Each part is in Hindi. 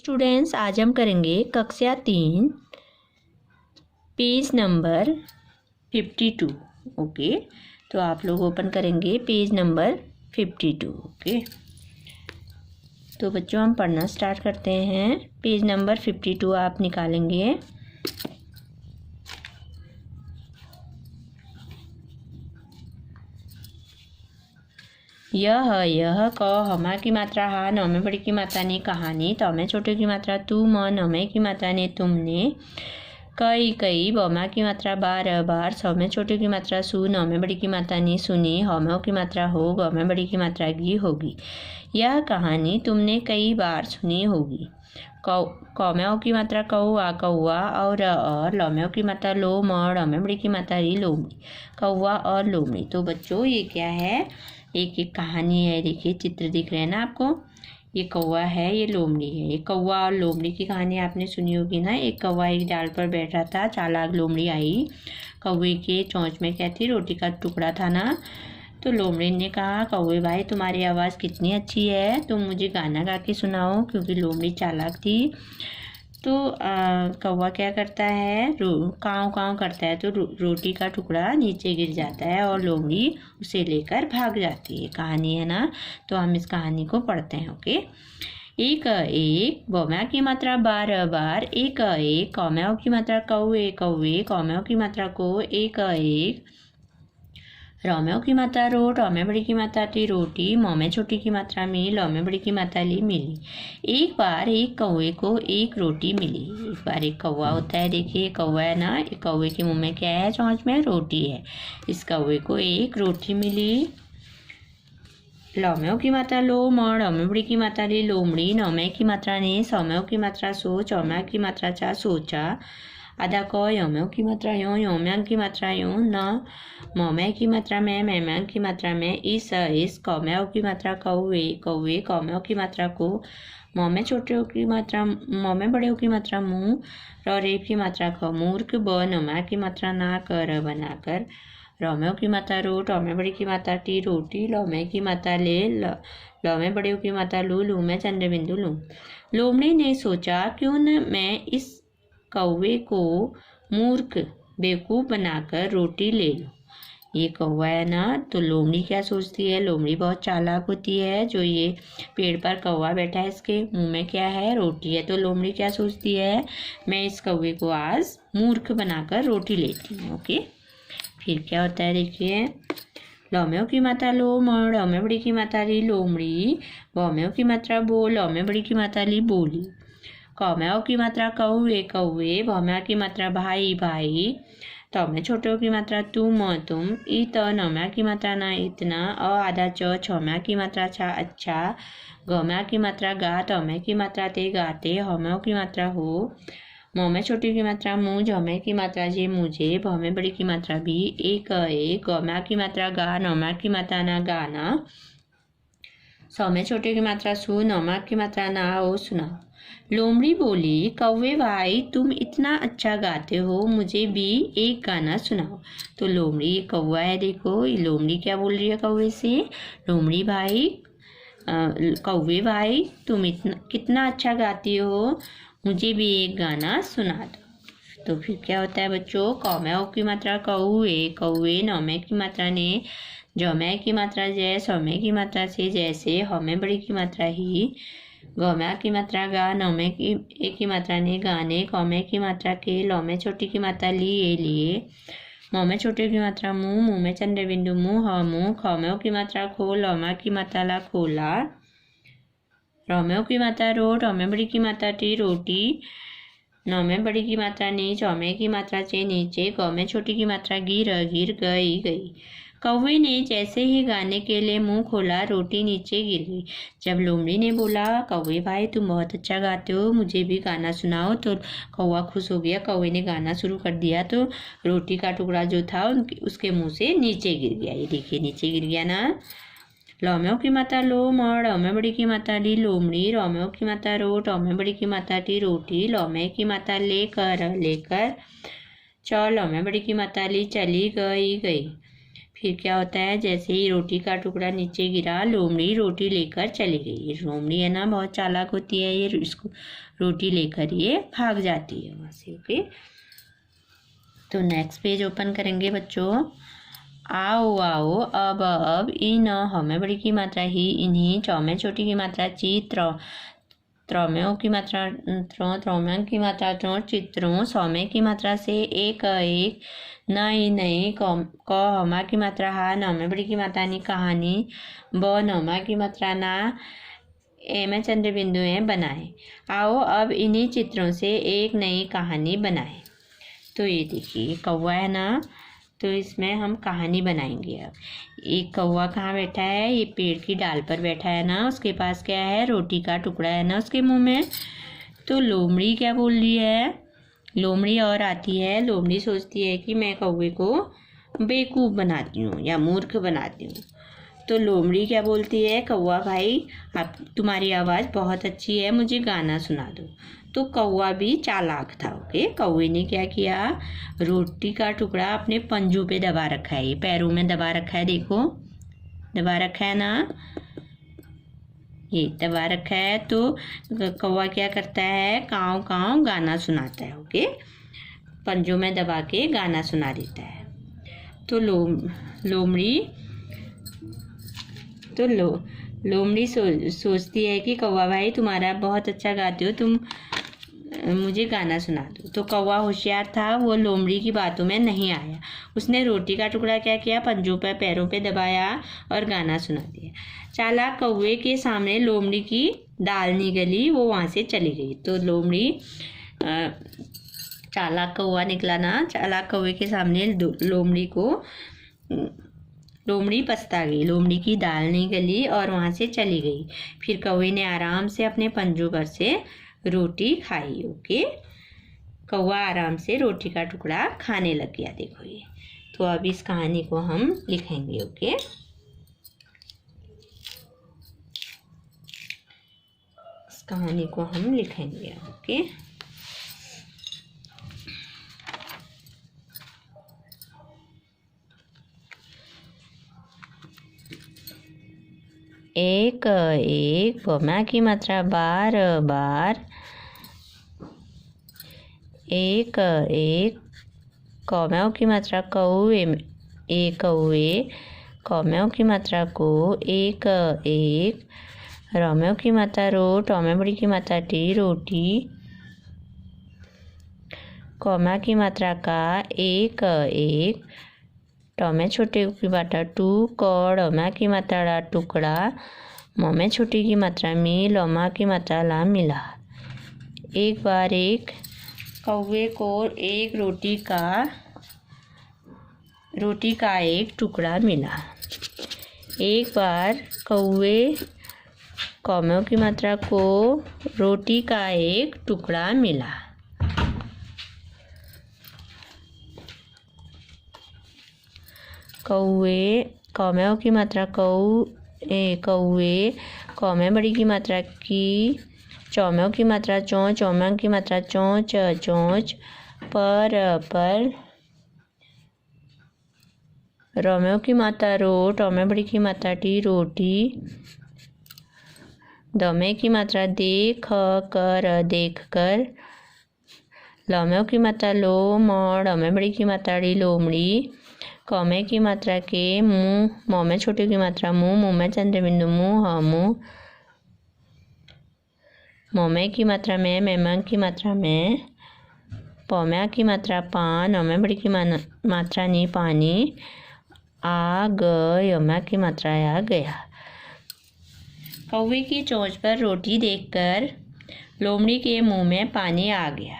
स्टूडेंट्स, आज हम करेंगे कक्षा 3 पेज नंबर 52। ओके, तो आप लोग ओपन करेंगे पेज नंबर 52। ओके, तो बच्चों हम पढ़ना स्टार्ट करते हैं। पेज नंबर 52 आप निकालेंगे। यह क हमा की मात्रा हा, न में बड़ी की मात्रा ने कहानी, त में छोटे की मात्रा तू, म न में की मात्रा ने तुमने, कई बमा की मात्रा बार, स में छोटे की मात्रा सु, न में बड़ी की मात्रा ने सुनी, ह की मात्रा हो, ग में बड़ी की मात्रा गी होगी। यह कहानी तुमने कई बार सुनी होगी। कौम्यों की मात्रा कौआ और लौम्यों की मात्रा लो, म में बड़ी की मात्रा री लोमड़ी, कौआ और लोमड़ी। तो बच्चों ये क्या है, एक एक कहानी है। देखिए चित्र दिख रहे हैं ना आपको, ये कौवा है, ये लोमड़ी है। ये कौवा और लोमड़ी की कहानी आपने सुनी होगी ना। एक कौवा एक डाल पर बैठ रहा था, चालाक लोमड़ी आई। कौवे के चोंच में क्या थी, रोटी का टुकड़ा था ना। तो लोमड़ी ने कहा, कौवे भाई तुम्हारी आवाज़ कितनी अच्छी है, तुम मुझे गाना गा के सुनाओ। क्योंकि लोमड़ी चालाक थी। तो कौवा क्या करता है, काँव काँव करता है, तो रोटी का टुकड़ा नीचे गिर जाता है और लोमड़ी उसे लेकर भाग जाती है। कहानी है ना, तो हम इस कहानी को पढ़ते हैं। ओके, एक बौम्या की मात्रा बार, एक कौम्यों की मात्रा कौवे, कौम्यों की मात्रा को, एक रोम्यों की मात्रा रोट, में बड़ी की मात्रा थी रोटी, म में छोटी की मात्रा मिल, में बड़ी की मात्रा ली मिली। एक बार एक कौवे को एक रोटी मिली। एक बार एक कौवा होता है, देखिए कौवा है ना, एक कौवे के मुंह में क्या है, चोंच में रोटी है। इस कौवे को एक रोटी मिली। लौम्यों की मात्रा लो, म में बड़ी की मात्रा ली लोमड़ी, नौम्यों की मात्रा ने, सौम्यों की मात्रा सो, चौम्या की मात्रा चा सोचा, आधा क यौम्यों की मात्रा यों, यौम्यां की मात्रा यों, न मौम्या की मात्रा में, मैम्यां की मात्रा में, इस कौम्यों की मात्रा कौवे, कौम्यों की मात्रा को, मौ में छोटे की मात्रा, मौ में बड़े की मात्रा मुँह, रेप की मात्रा ख, मूर्ख ब, नमा की मात्रा ना, कर बनाकर, रोम्यों की मात्रा रोट, में बड़ी की मात्रा टी रोटी, लौम्यों की मात्रा ले, लौ में बड़े की मात्रा लू में चंद्र बिंदु लू। लोमड़ी ने सोचा, क्यों न मैं इस कौवे को मूर्ख बेवकूफ़ बनाकर रोटी ले लूं। ये कौवा है ना, तो लोमड़ी क्या सोचती है, लोमड़ी बहुत चालाक होती है। जो ये पेड़ पर कौवा बैठा है, इसके मुंह में क्या है, रोटी है। तो लोमड़ी क्या सोचती है, मैं इस कौवे को आज मूर्ख बनाकर रोटी लेती हूँ। ओके, फिर क्या होता है देखिए, लौम्यों की मात्रा लो, म में बड़ी की मात्रा ली लोमड़ी, बौम्यों की मात्रा बो, लौ में बड़ी की मात्रा ली बोली, कौम्यों की मात्रा कौवे, भौम्या की मात्रा भाई, तो में छोटों की मात्रा तुम, नौम्या की मात्रा ना इतना, आधा छौम्या की मात्रा छा अच्छा, गौम्या की मात्रा गा, तौम्या की मात्रा ते गाते, हौम्यों की मात्रा हो, मौ में छोटी की मात्रा मुँह, झौम्या की मात्रा जे मुझे, भौ में बड़ी की मात्रा भी, एक गौम्या की मात्रा गा, नौम्या की मात्रा ना गाना, सौ में छोटे की मात्रा सु, नौम्या की मात्रा ना हो सुना। लोमड़ी बोली, कौवे भाई तुम इतना अच्छा गाते हो, मुझे भी एक गाना सुनाओ। तो लोमड़ी, ये कौवा है देखो, ये लोमड़ी क्या बोल रही है कौवे से, लोमड़ी भाई, कौवे भाई तुम कितना अच्छा गाती हो, मुझे भी एक गाना सुना दो। तो फिर क्या होता है बच्चों, कौम्यों की मात्रा कौवे, नौम्यों की मात्रा ने, झौम्या की मात्रा जय, सौम्य की मात्रा से जैसे, हौम्य बड़ी की मात्रा ही, गौम्या की मात्रा गा, नौम्य की मात्रा ने गाने, कौम्य की मात्रा के, लौ में छोटी की मात्रा लिए, मौ में छोटे की मात्रा मुँह में चंद्र बिंदु मुँह, खौम्यों की मात्रा खो, लौम्या की मात्रा ला खोला, रोम्यों की मात्रा रोट, में बड़ी की मात्रा टी रोटी, नौ में बड़ी की मात्रा नीच, औम्य की मात्रा चे नीचे, गौ में छोटी की मात्रा गिर गई। कौवे ने जैसे ही गाने के लिए मुंह खोला, रोटी नीचे गिर गई। जब लोमड़ी ने बोला, कौवे भाई तुम बहुत अच्छा गाते हो, मुझे भी गाना सुनाओ, तो कौवा खुश हो गया। कौवे ने गाना शुरू कर दिया, तो रोटी का टुकड़ा जो था उसके मुंह से नीचे गिर गया। ये देखिए नीचे गिर गया ना। लौम्यों की मात्रा लो, म में बड़ी की मात्रा ली लोमड़ी, रोम्यों की मात्रा रोट, में बड़ी की मात्रा टी रोटी, लौम्य की मात्रा लेकर, चौ, लौ में बड़ी की मात्रा ली चली गई। फिर क्या होता है, जैसे ही रोटी का टुकड़ा नीचे गिरा, लोमड़ी रोटी लेकर चली गई। ये लोमड़ी है ना, बहुत चालाक होती है, ये इसको रोटी लेकर ये भाग जाती है वहाँ से। ओके, तो नेक्स्ट पेज ओपन करेंगे बच्चों। आओ आओ अब इन ह में बड़ी की मात्रा ही, इन्हीं, चौ में छोटी की मात्रा ची, त्रौ में ओ की मात्रा त्रौ में की मात्रा त्रों, चित्रों, सौ में की मात्रा से, एक नई नई, क हमा की मात्रा हा, नौ में बड़ी की मात्रा नी, कहानी, ब नौमा की मात्रा ना, ए में चंद्र बिंदु है, बनाए। आओ अब इन्हीं चित्रों से एक नई कहानी बनाए। तो ये देखिए कौवा है ना, तो इसमें हम कहानी बनाएंगे। अब एक कौवा कहाँ बैठा है, ये पेड़ की डाल पर बैठा है ना, उसके पास क्या है, रोटी का टुकड़ा है ना उसके मुंह में। तो लोमड़ी क्या बोल रही है, लोमड़ी और आती है, लोमड़ी सोचती है कि मैं कौवे को बेवकूफ़ बनाती हूँ या मूर्ख बनाती हूँ। तो लोमड़ी क्या बोलती है, कौवा भाई आप, तुम्हारी आवाज़ बहुत अच्छी है, मुझे गाना सुना दो। तो कौवा भी चालाक था। ओके, कौवे ने क्या किया, रोटी का टुकड़ा अपने पंजों पे दबा रखा है, ये पैरों में दबा रखा है, देखो दबा रखा है ना, ये दबा रखा है। तो कौवा क्या करता है, काँव काँव गाना सुनाता है। ओके, पंजों में दबा के गाना सुना देता है। तो लोमड़ी सोचती है कि कौवा भाई तुम्हारा बहुत अच्छा गाते हो, तुम मुझे गाना सुना दो। तो कौवा होशियार था, वो लोमड़ी की बातों में नहीं आया। उसने रोटी का टुकड़ा क्या किया, पंजों पर पैरों पे दबाया और गाना सुना दिया। चालाक कौवे के सामने लोमड़ी की दाल नहीं गली, वो वहाँ से चली गई। तो लोमड़ी चालाक कौवा निकला ना, चालाक कौवे के सामने लोमड़ी पछता गई, लोमड़ी की दाल नहीं गली और वहाँ से चली गई। फिर कौवे ने आराम से अपने पंजों पर से रोटी खाई। ओके, कौवा आराम से रोटी का टुकड़ा खाने लग गया। देखो ये, तो अब इस कहानी को हम लिखेंगे। ओके, इस कहानी को हम लिखेंगे। ओके, एक ब की मात्रा बार बार, एक कौव्यों की मात्रा कौवे, कौवे, कौव्यों की मात्रा को, एक रोम्यों की मात्रा रो, टौमे बड़ी की मात्रा टी, रोटी, कौमा की मात्रा का, एक टौमे छोटे की मात्रा टू, कौड़मा की मात्रा टुकड़ा, मोमे छोटी की मात्रा मी, लोमा की मात्रा ला, मिला। एक बार एक कौवे को एक रोटी का एक टुकड़ा मिला। एक बार कौव्यों की मात्रा को रोटी का एक टुकड़ा मिला। कौव्यों की मात्रा कौवे, कौमे बड़ी की मात्रा की, चौम्यों की मात्रा चौं, चौम्यों की मात्रा चौंच, चौंच, पर, रोम्यों की मात्रा रो, टौमे बड़ी की मात्रा टी, रोटी, दमे की मात्रा देख कर, देख कर, लोम्यों की मात्रा लो, मोड़, अमे बड़ी की मात्रा डी, लोमड़ी, कौमे की मात्रा के, मुँह, मोमे छोटे की मात्रा मुँह, मुँह में चंद्र बिंदु मुँह, मुँह, मोमे की मात्रा में, मेमा की मात्रा में, पौम्या की मात्रा पान, अमे बड़ी की मात्रा नी, पानी, आ यमा की मात्रा आ, गया। कौवे की चोंच पर रोटी देखकर लोमड़ी के मुंह में पानी आ गया।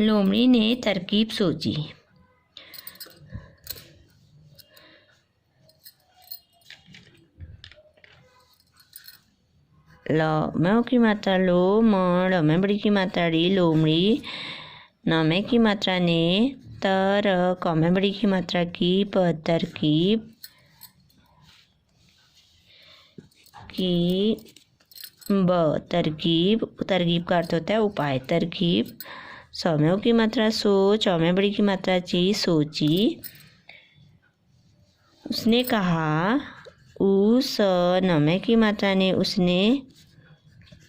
लोमड़ी ने तरकीब सोची। लोम्यों की मात्रा लो, मड़, अमे बड़ी की मात्रा डी, लोमड़ी, नमे की मात्रा ने, तर, कौमे बड़ी की मात्रा की, तरकीब की, तरकीब का अर्थ होता है उपाय, तरकीब सौम्यों की मात्रा सो, चौमे बड़ी की मात्रा ची, सोची। उसने कहा, उस नौमे की मात्रा ने उसने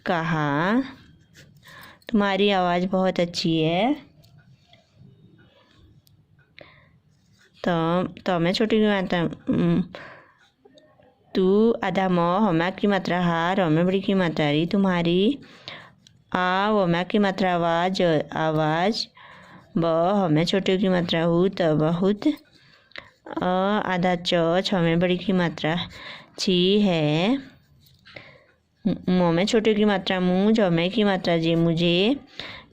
कहा। तुम्हारी आवाज़ बहुत अच्छी है। तो मैं छोटी की मात्रा तू, आधा म, हमा की मात्रा हा, रौमे बड़ी की मात्रा री, तुम्हारी। आ, वमा की मात्रा आवाज, आवाज। ब, हमें छोटी की मात्रा हु, त बहुत। अ, आधा च, छमे बड़ी की मात्रा छी है। म में छोटे की मात्रा मुँह, जमे की मात्रा जे, मुझे।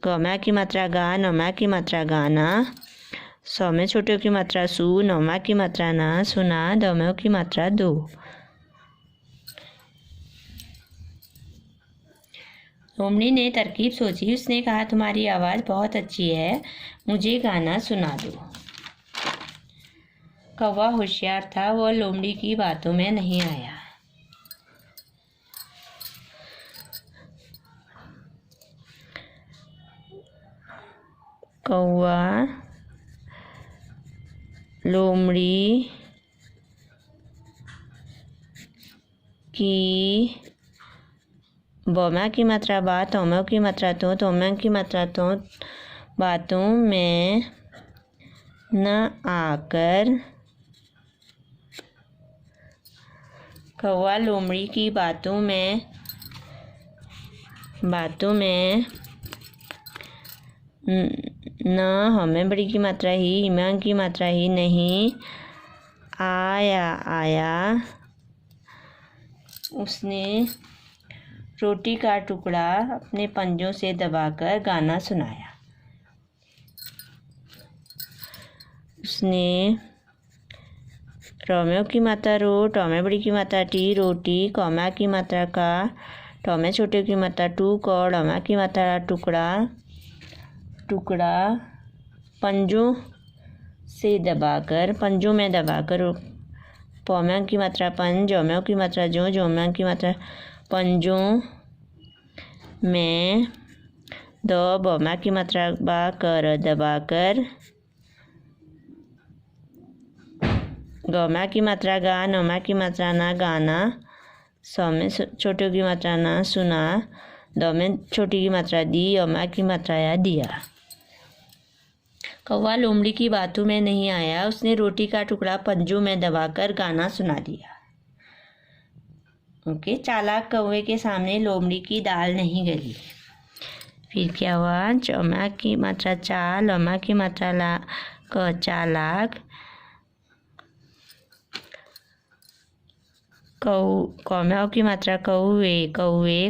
गमा की मात्रा गा, नमा की मात्रा गाना। सौ में छोटे की मात्रा सु, नौमा की मात्रा ना, सुना। दमों की मात्रा दो। लोमड़ी ने तरकीब सोची। उसने कहा, तुम्हारी आवाज़ बहुत अच्छी है, मुझे गाना सुना दो। कौवा होशियार था, वह लोमड़ी की बातों में नहीं आया। कौवा लोमड़ी की बमा की मात्रा बा, तोमों की मात्रा तो, तोमों की मात्रा तो बातों में न आकर। कौवा लोमड़ी की बातों में न हमें बड़ी की मात्रा ही, हिमांग की मात्रा ही नहीं आया। उसने रोटी का टुकड़ा अपने पंजों से दबाकर गाना सुनाया। उसने रोमियो की मात्रा रो, टोमे बड़ी की मात्रा टी, रोटी। कौमा की मात्रा का, टोमे छोटे की मात्रा टू, कौड़, अमा की मात्रा टुकड़ा पंजों से दबाकर, पंजों में दबाकर। पौम्या की मात्रा पंज, जोम्यों की मात्रा जो, जोम्या की मात्रा पंजों में। दो, बौमा की मात्रा बा, कर, दबाकर। गौमा की मात्रा गा, नौमा की मात्रा ना, गाना। सौ में छोटी की मात्रा ना, सुना। दो में छोटी की मात्रा दी, अमा की मात्रा या, दिया। कौवा लोमड़ी की बातों में नहीं आया। उसने रोटी का टुकड़ा पंजों में दबाकर गाना सुना दिया। ओके, चालाक कौवे के सामने लोमड़ी की दाल नहीं गली। फिर क्या हुआ? चौमा की मात्रा चा, लमा की मात्रा ला, क, चालाक। कौम्यों की मात्रा कौवे,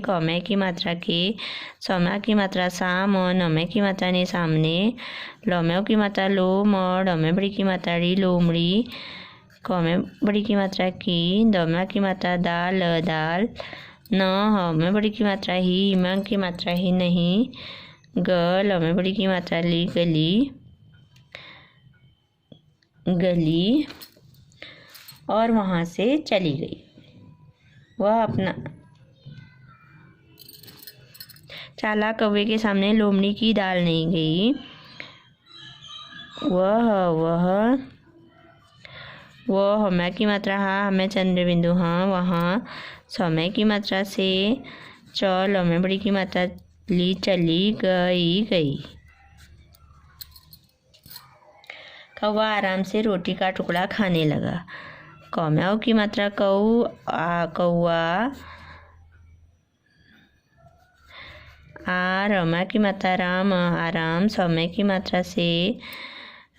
कौमे की मात्रा के, सौमा की मात्रा साम, नमे की मात्रा ने, सामने। लोम्यों की मात्रा लो, म, डमे बड़ी की मात्रा री, लोमड़ी। कौमे बड़ी की मात्रा की, दमा की मात्रा दाल, दाल। न, हमें बड़ी की मात्रा ही, हिमांग की मात्रा ही नहीं। ग, लमे बड़ी की मात्रा ली, गली। और वहाँ से चली गई। वह अपना चालाक कौवे के सामने लोमड़ी की दाल नहीं गई। वह हमें की मात्रा हा, हमें चंद्र बिंदु हाँ, वहाँ। समय की मात्रा से चल, हमें बड़ी की मात्रा ली, चली गई। कौवा आराम से रोटी का टुकड़ा खाने लगा। कौम्यों की मात्रा कौवा, रमा की मात्रा राम, आराम। समय की मात्रा से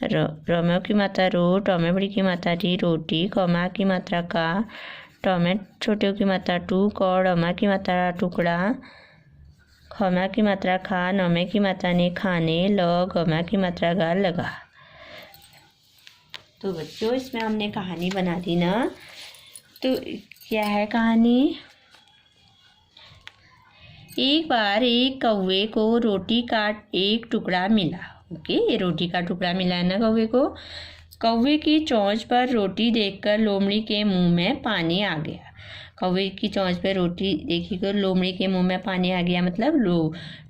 रोम्यों की मात्रा रो, टोमे बड़ी की मात्रा टी, रोटी। कौमा की मात्रा का, टोमे छोटे की मात्रा टू, कौड़, अमा की मात्रा टुकड़ा। खमा की मात्रा खा, नमे की मात्रा ने, खाने। गमा की मात्रा गा, लगा। तो बच्चों, इसमें हमने कहानी बना दी ना। तो क्या है कहानी? एक बार एक कौवे को रोटी का एक टुकड़ा मिला। ओके, ये रोटी का टुकड़ा मिला है ना कौवे को। कौवे की चोंच पर रोटी देखकर लोमड़ी के मुंह में पानी आ गया। कौवे की चोंच पर रोटी देखी कर लोमड़ी के मुंह में पानी आ गया, मतलब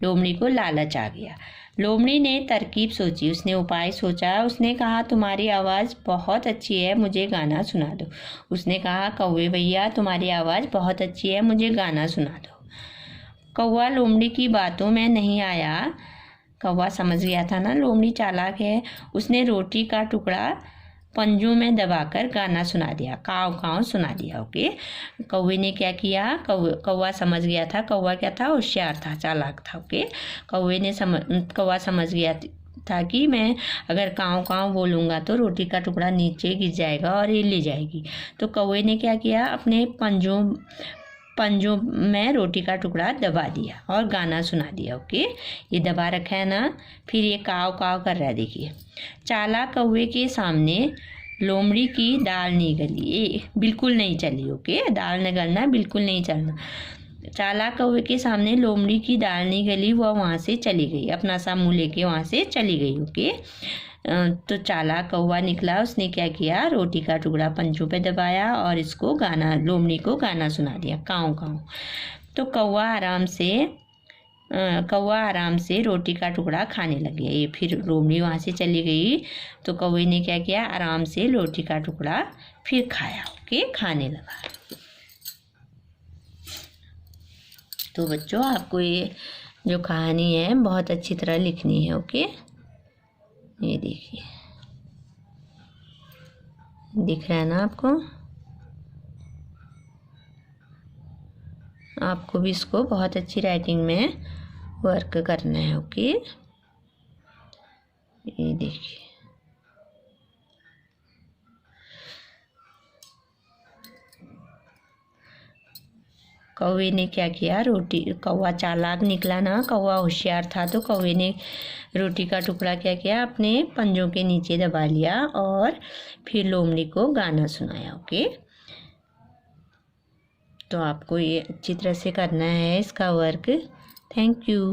लोमड़ी को लालच आ गया। लोमड़ी ने तरकीब सोची, उसने उपाय सोचा। उसने कहा तुम्हारी आवाज़ बहुत अच्छी है, मुझे गाना सुना दो। उसने कहा कौवे भैया तुम्हारी आवाज़ बहुत अच्छी है, मुझे गाना सुना दो। कौवा लोमड़ी की बातों में नहीं आया। कौवा समझ गया था ना लोमड़ी चालाक है। उसने रोटी का टुकड़ा पंजों में दबाकर गाना सुना दिया, काव काव सुना दिया। ओके, कौवे ने क्या किया, कौवा समझ गया था। कौवा क्या था, होशियार था, चालाक था। ओके, कौवा समझ गया था कि मैं अगर काव काव बोलूँगा तो रोटी का टुकड़ा नीचे गिर जाएगा और हिल ले जाएगी। तो कौवे ने क्या किया, अपने पंजों में रोटी का टुकड़ा दबा दिया और गाना सुना दिया। ओके, ये दबा रखा है ना, फिर ये काव काव कर रहा है। देखिए, चालाक कौवे के सामने लोमड़ी की दाल नहीं गली, ये बिल्कुल नहीं चली। ओके, दाल न गलना, बिल्कुल नहीं चलना। चालाक कौवे के सामने लोमड़ी की दाल नहीं गली, वह वहाँ से चली गई, अपना सा मुँह लेके वहाँ से चली गई। ओके, तो चालाक कौवा निकला। उसने क्या किया, रोटी का टुकड़ा पंजों पे दबाया और इसको गाना, लोमड़ी को गाना सुना दिया, काँव काँव। तो कौवा आराम से रोटी का टुकड़ा खाने लग गया। ये फिर लोमड़ी वहाँ से चली गई तो कौवे ने क्या किया, आराम से रोटी का टुकड़ा फिर खाया। ओके, खाने लगा। तो बच्चों, आपको ये जो कहानी है बहुत अच्छी तरह लिखनी है। ओके, ये देखिए, दिख रहा है ना आपको भी इसको बहुत अच्छी राइटिंग में वर्क करना है। ओके, ये देखिए, कौवे ने क्या किया, कौवा चालाक निकला ना, कौवा होशियार था। तो कौवे ने रोटी का टुकड़ा क्या किया, अपने पंजों के नीचे दबा लिया और फिर लोमड़ी को गाना सुनाया। ओके, तो आपको ये अच्छी तरह से करना है इसका वर्क। Thank you.